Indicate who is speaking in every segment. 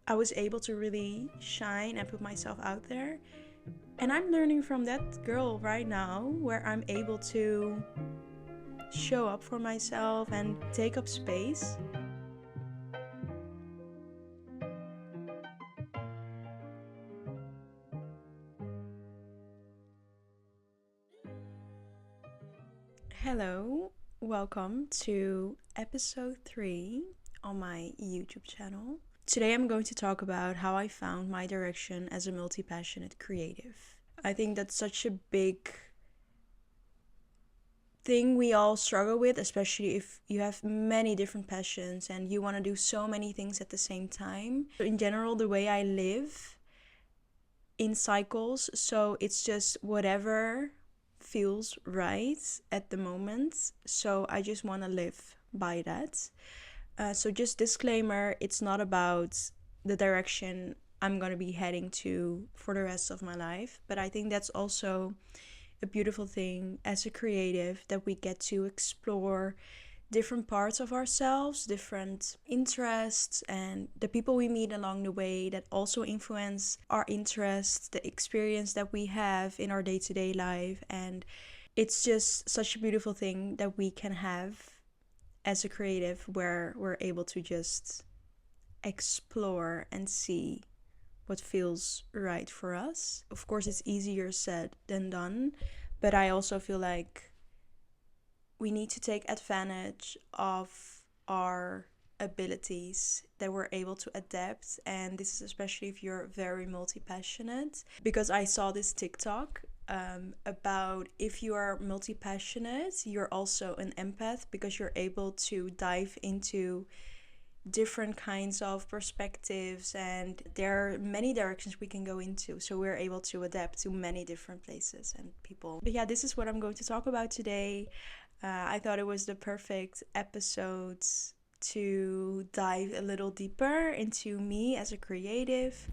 Speaker 1: I was able to really shine and put myself out there. And I'm learning from that girl right now, where I'm able to show up for myself and take up space. Hello, welcome to episode 3 on my YouTube channel. Today I'm going to talk about how I found my direction as a multi-passionate creative. I think that's such a big thing we all struggle with, especially if you have many different passions and you want to do so many things at the same time. In general, the way I live in cycles, so it's just whatever feels right at the moment. So I just want to live by that. So just disclaimer, it's not about the direction I'm going to be heading to for the rest of my life, but I think that's also a beautiful thing as a creative, that we get to explore different parts of ourselves, different interests, and the people we meet along the way that also influence our interests, the experience that we have in our day-to-day life. And it's just such a beautiful thing that we can have as a creative, where we're able to just explore and see what feels right for us. Of course, it's easier said than done, but I also feel like we need to take advantage of our abilities, that we're able to adapt. And this is especially if you're very multi-passionate, because I saw this TikTok about, if you are multi-passionate, you're also an empath, because you're able to dive into different kinds of perspectives, and there are many directions we can go into, so we're able to adapt to many different places and people. But yeah, this is what I'm going to talk about today. I thought it was the perfect episode to dive a little deeper into me as a creative.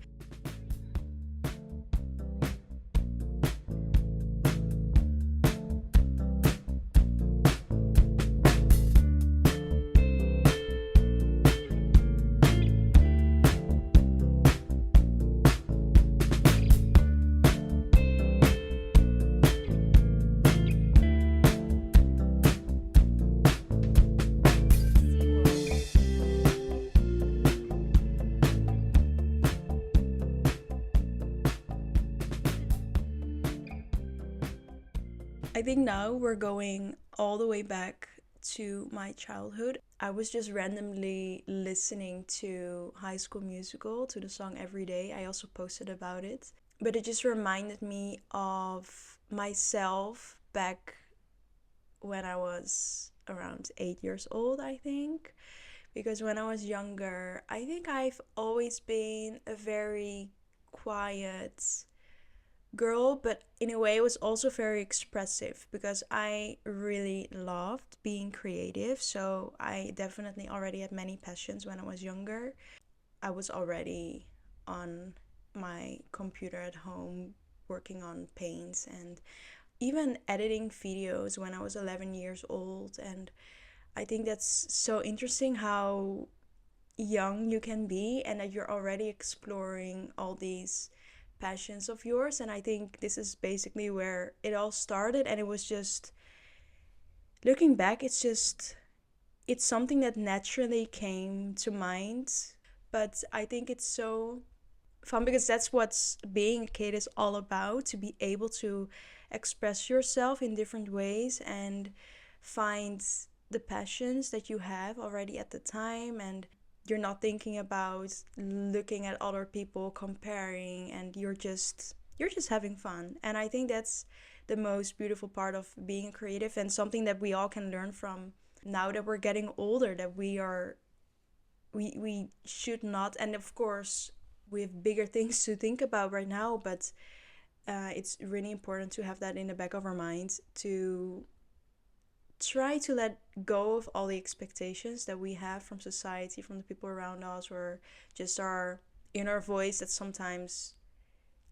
Speaker 1: I think now we're going all the way back to my childhood. I was just randomly listening to High School Musical, to the song Every Day. I also posted about it. But it just reminded me of myself back when I was around 8 years old, I think. Because when I was younger, I think I've always been a very quiet girl, but in a way it was also very expressive, because I really loved being creative. So I definitely already had many passions when I was younger. I was already on my computer at home working on paints and even editing videos when I was 11 years old. And I think that's so interesting how young you can be, and that you're already exploring all these passions of yours. And I think this is basically where it all started. And it was just, looking back, it's something that naturally came to mind. But I think it's so fun, because that's what being a kid is all about, to be able to express yourself in different ways and find the passions that you have already at the time. And you're not thinking about looking at other people, comparing, and you're just having fun. And I think that's the most beautiful part of being a creative, and something that we all can learn from now that we're getting older, that we should not. And of course, we have bigger things to think about right now, but it's really important to have that in the back of our minds, to try to let go of all the expectations that we have from society, from the people around us, or just our inner voice that sometimes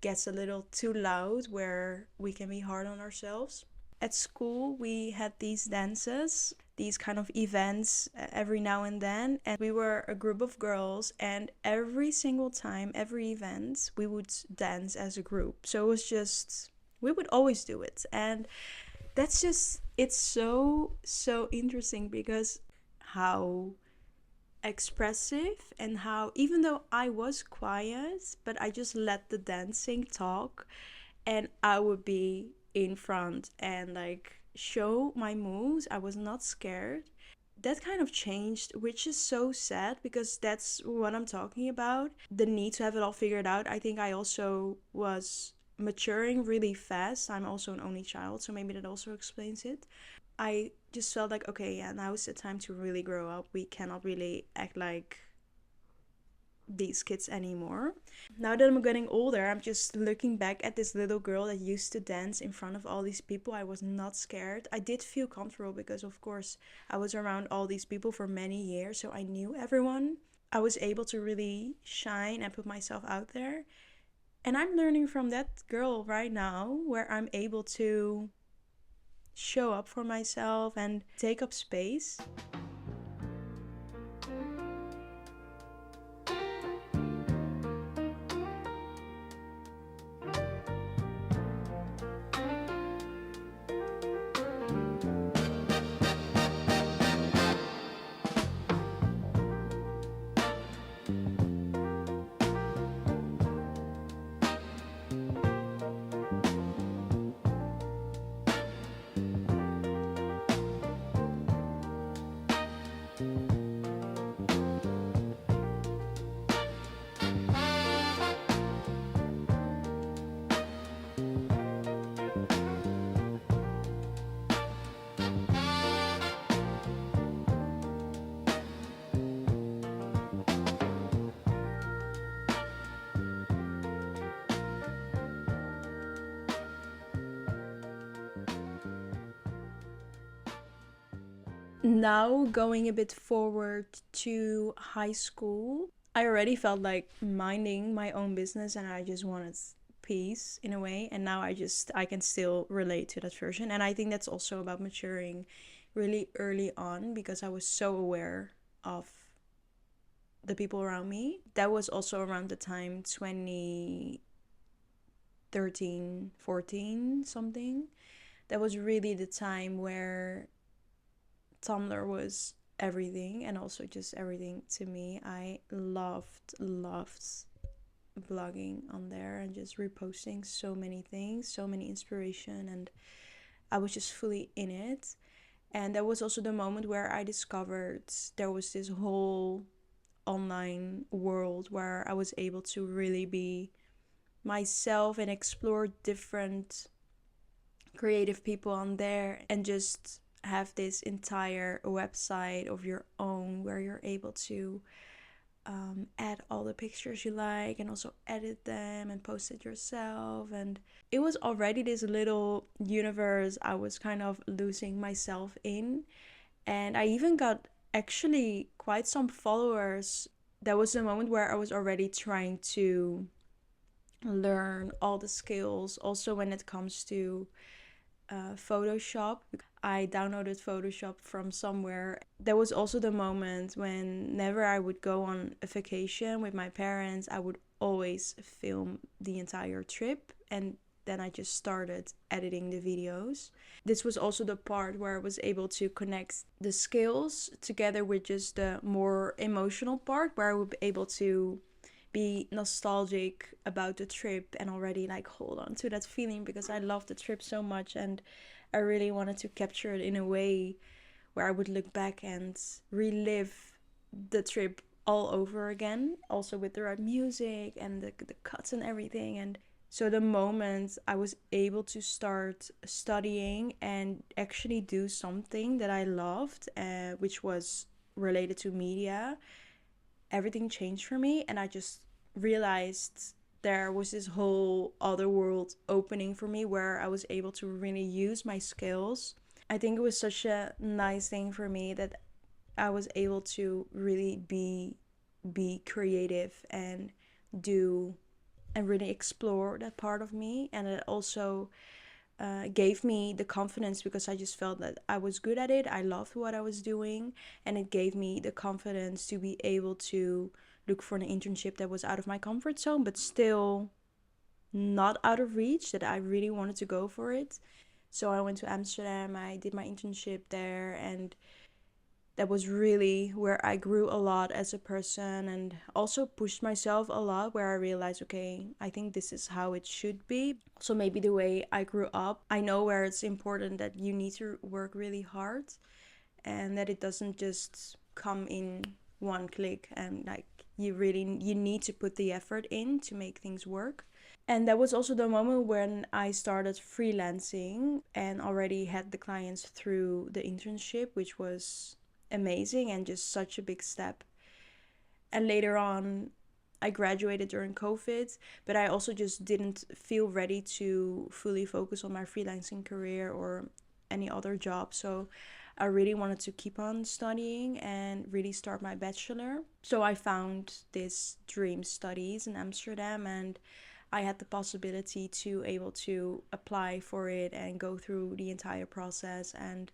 Speaker 1: gets a little too loud, where we can be hard on ourselves. At school, we had these dances, these kind of events every now and then. And we were a group of girls, and every single time, every event, we would dance as a group. So it was just, we would always do it. And that's just, it's so, so interesting because how expressive and how, even though I was quiet, but I just let the dancing talk, and I would be in front and like show my moves. I was not scared. That kind of changed, which is so sad because that's what I'm talking about. The need to have it all figured out. I think I also was maturing really fast. I'm also an only child, so maybe that also explains it. I just felt like, okay, yeah, now is the time to really grow up. We cannot really act like these kids anymore. Now that I'm getting older, I'm just looking back at this little girl that used to dance in front of all these people. I was not scared. I did feel comfortable because, of course, I was around all these people for many years, so I knew everyone. I was able to really shine and put myself out there. And I'm learning from that girl right now, where I'm able to show up for myself and take up space. Now, going a bit forward to high school, I already felt like minding my own business and I just wanted peace in a way. And now I can still relate to that version. And I think that's also about maturing really early on because I was so aware of the people around me. That was also around the time 2013, 14, something. That was really the time where Tumblr was everything, and also just everything to me. I loved blogging on there and just reposting so many things, so many inspiration, and I was just fully in it. And that was also the moment where I discovered there was this whole online world where I was able to really be myself and explore different creative people on there and just have this entire website of your own where you're able to add all the pictures you like and also edit them and post it yourself. And it was already this little universe I was kind of losing myself in. And I even got actually quite some followers. That was the moment where I was already trying to learn all the skills, also when it comes to Photoshop. I downloaded Photoshop from somewhere. There was also the moment whenever I would go on a vacation with my parents, I would always film the entire trip, and then I just started editing the videos. This was also the part where I was able to connect the skills together with just the more emotional part, where I would be able to be nostalgic about the trip and already like hold on to that feeling because I loved the trip so much and I really wanted to capture it in a way where I would look back and relive the trip all over again, also with the right music and the cuts and everything. And so the moment I was able to start studying and actually do something that I loved, which was related to media, everything changed for me, and I just realized there was this whole other world opening for me where I was able to really use my skills. I think it was such a nice thing for me that I was able to really be creative and do and really explore that part of me. And it also gave me the confidence, because I just felt that I was good at it. I loved what I was doing, and it gave me the confidence to be able to look for an internship that was out of my comfort zone, but still not out of reach, that I really wanted to go for it. So I went to Amsterdam, I did my internship there, and that was really where I grew a lot as a person and also pushed myself a lot, where I realized, okay, I think this is how it should be. So maybe the way I grew up, I know where it's important that you need to work really hard, and that it doesn't just come in one click, and like you need to put the effort in to make things work. And that was also the moment when I started freelancing and already had the clients through the internship, which was amazing and just such a big step. And later on, I graduated during COVID, but I also just didn't feel ready to fully focus on my freelancing career or any other job. So I really wanted to keep on studying and really start my bachelor. So I found this dream studies in Amsterdam, and I had the possibility to able to apply for it and go through the entire process. And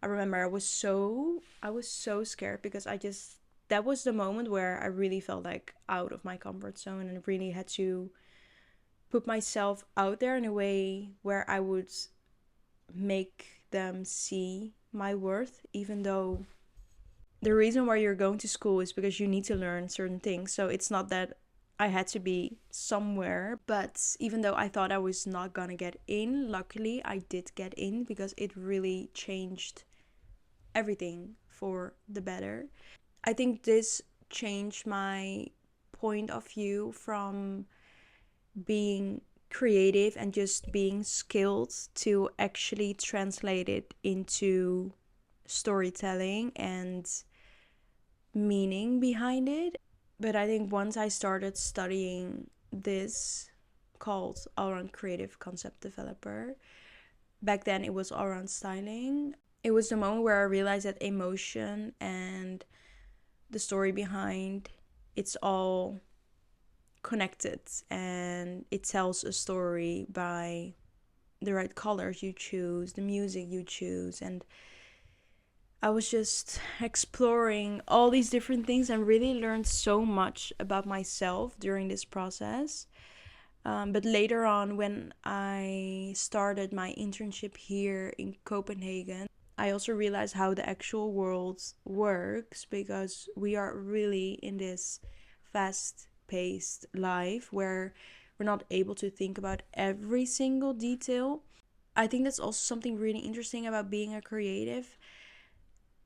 Speaker 1: I remember I was so scared, because that was the moment where I really felt like out of my comfort zone, and really had to put myself out there in a way where I would make them see my worth, even though the reason why you're going to school is because you need to learn certain things. So it's not that I had to be somewhere, but even though I thought I was not gonna get in, luckily I did get in, because it really changed everything for the better. I think this changed my point of view from being creative and just being skilled to actually translate it into storytelling and meaning behind it. But I think once I started studying this, called all around creative concept developer, back then it was all around styling. It was the moment where I realized that emotion and the story behind it's all connected, and it tells a story by the right colors you choose, the music you choose. And I was just exploring all these different things and really learned so much about myself during this process. But later on, when I started my internship here in Copenhagen, I also realized how the actual world works, because we are really in this fast paced life where we're not able to think about every single detail. I think that's also something really interesting about being a creative.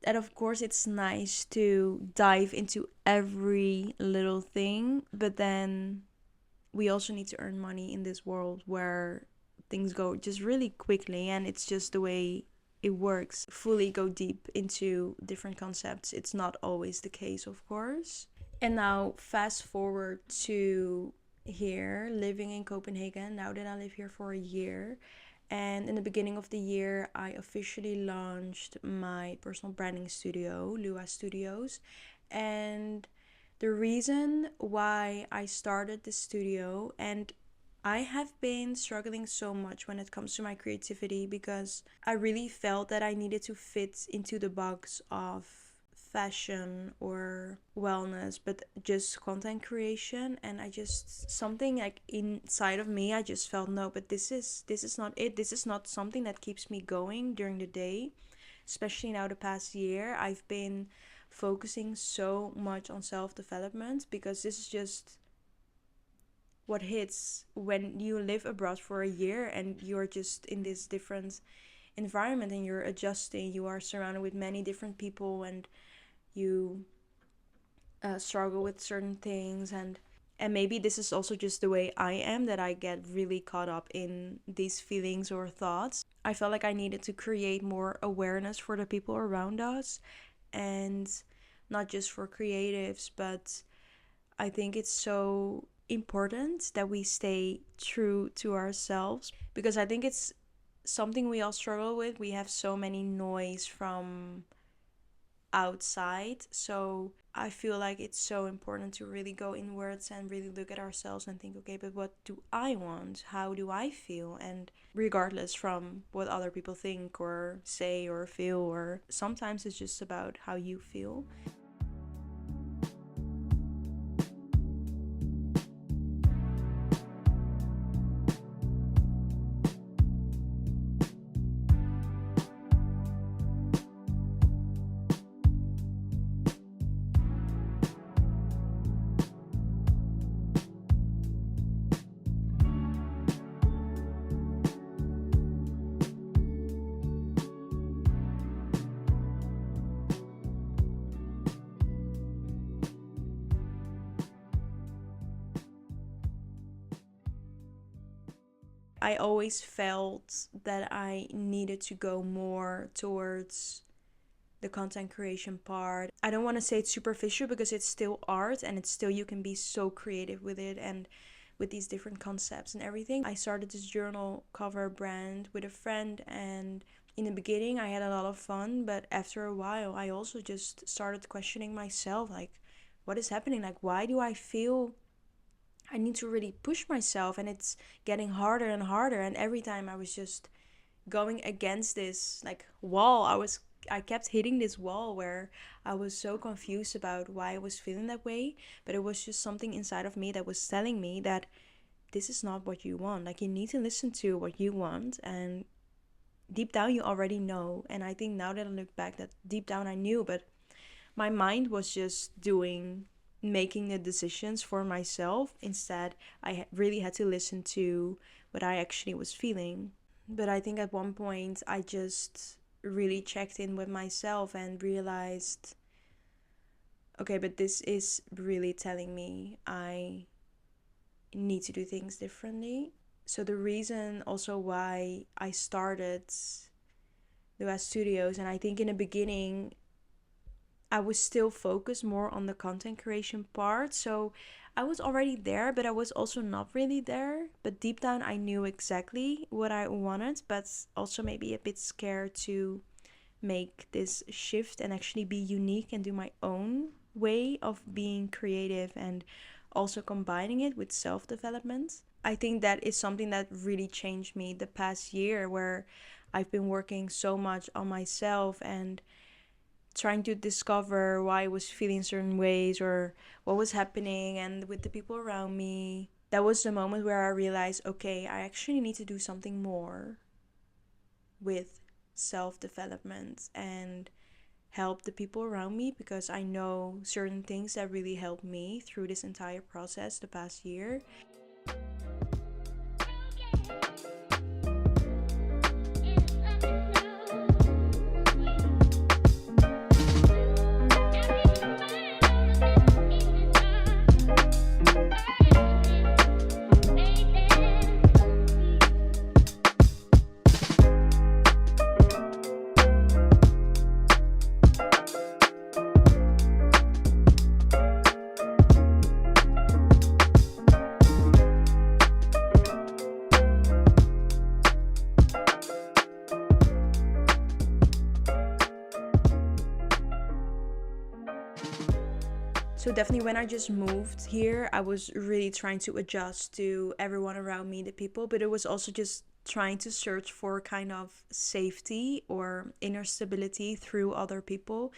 Speaker 1: That, of course, it's nice to dive into every little thing, but then we also need to earn money in this world where things go just really quickly, and it's just the way it works. Fully go deep into different concepts, it's not always the case, of course. And now fast forward to here, living in Copenhagen, now that I live here for a year. And in the beginning of the year, I officially launched my personal branding studio, Luáh Studios. And the reason why I started this studio, and I have been struggling so much when it comes to my creativity, because I really felt that I needed to fit into the box of fashion or wellness, but just content creation. And I just, something like inside of me, I just felt, no, but this is not it. This is not something that keeps me going during the day. Especially now the past year, I've been focusing so much on self-development, because this is just what hits when you live abroad for a year and you're just in this different environment and you're adjusting. You are surrounded with many different people, and you struggle with certain things. And maybe this is also just the way I am, that I get really caught up in these feelings or thoughts. I felt like I needed to create more awareness for the people around us, and not just for creatives, but I think it's so important that we stay true to ourselves, because I think it's something we all struggle with. We have so many noise from outside. So I feel like it's so important to really go inwards and really look at ourselves and think, okay, but what do I want? How do I feel? And regardless from what other people think or say or feel, or sometimes it's just about how you feel. I always felt that I needed to go more towards the content creation part. I don't want to say it's superficial because it's still art and it's still, you can be so creative with it and with these different concepts and everything. I started this journal cover brand with a friend, and in the beginning I had a lot of fun, but after a while I also just started questioning myself, like, what is happening? Like, why do I feel I need to really push myself and it's getting harder and harder, and every time I was just going against this like wall. I kept hitting this wall where I was so confused about why I was feeling that way, but it was just something inside of me that was telling me that this is not what you want. Like, you need to listen to what you want, and deep down you already know. And I think now that I look back, that deep down I knew, but my mind was just making the decisions for myself. Instead, I really had to listen to what I actually was feeling. But I think at one point I just really checked in with myself and realized, okay, but this is really telling me I need to do things differently. So the reason also why I started luáh Studios, and I think in the beginning I was still focused more on the content creation part. So I was already there, but I was also not really there. But deep down, I knew exactly what I wanted, but also maybe a bit scared to make this shift and actually be unique and do my own way of being creative and also combining it with self development. I think that is something that really changed me the past year, where I've been working so much on myself and trying to discover why I was feeling certain ways or what was happening and with the people around me. That was the moment where I realized, okay, I actually need to do something more with self development and help the people around me, because I know certain things that really helped me through this entire process the past year. So definitely when I just moved here, I was really trying to adjust to everyone around me, the people, but it was also just trying to search for kind of safety or inner stability through other people,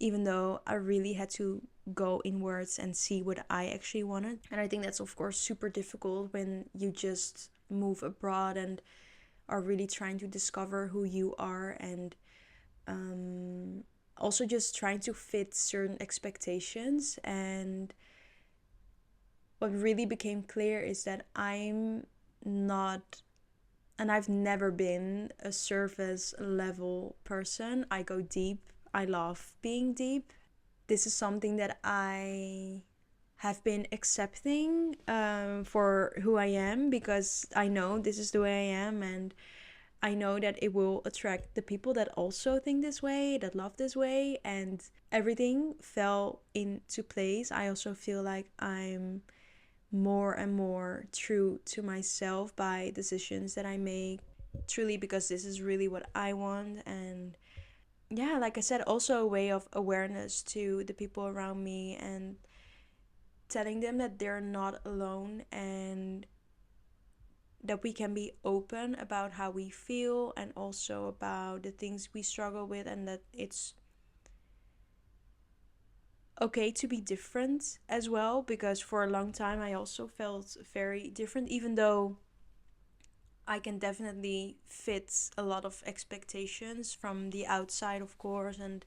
Speaker 1: even though I really had to go inwards and see what I actually wanted. And I think that's of course super difficult when you just move abroad and are really trying to discover who you are, and also just trying to fit certain expectations. And what really became clear is that I'm not, and I've never been, a surface level person. I go deep. I love being deep. This is something that I have been accepting for who I am, because I know this is the way I am, and I know that it will attract the people that also think this way, that love this way, and everything fell into place. I also feel like I'm more and more true to myself by decisions that I make, truly, because this is really what I want. And yeah, like I said, also a way of awareness to the people around me and telling them that they're not alone and that we can be open about how we feel and also about the things we struggle with, and that it's okay to be different as well, because for a long time I also felt very different, even though I can definitely fit a lot of expectations from the outside, of course. And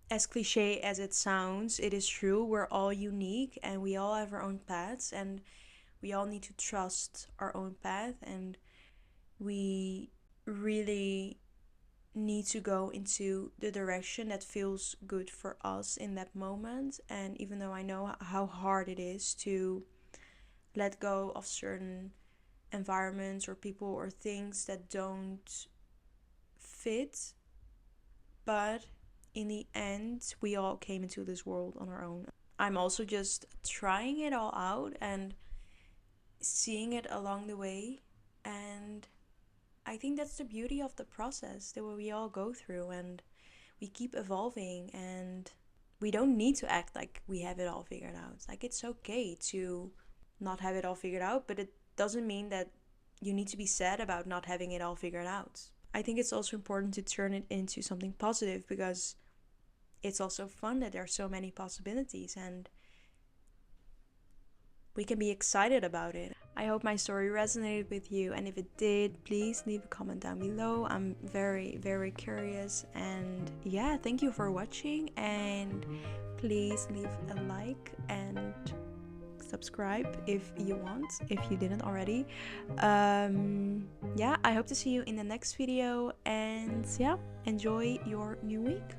Speaker 1: as cliche as it sounds, it is true. We're all unique and we all have our own paths, and we all need to trust our own path. And we really need to go into the direction that feels good for us in that moment. And even though I know how hard it is to let go of certain environments or people or things that don't fit, but in the end, we all came into this world on our own. I'm also just trying it all out and seeing it along the way. And I think that's the beauty of the process that we all go through, and we keep evolving, and we don't need to act like we have it all figured out. Like, it's okay to not have it all figured out, but it doesn't mean that you need to be sad about not having it all figured out. I think it's also important to turn it into something positive, because it's also fun that there are so many possibilities and we can be excited about it. I hope my story resonated with you, and if it did, please leave a comment down below. I'm very, very curious. And yeah, thank you for watching, and please leave a like and subscribe if you want, if you didn't already. Yeah, I hope to see you in the next video, and yeah, enjoy your new week.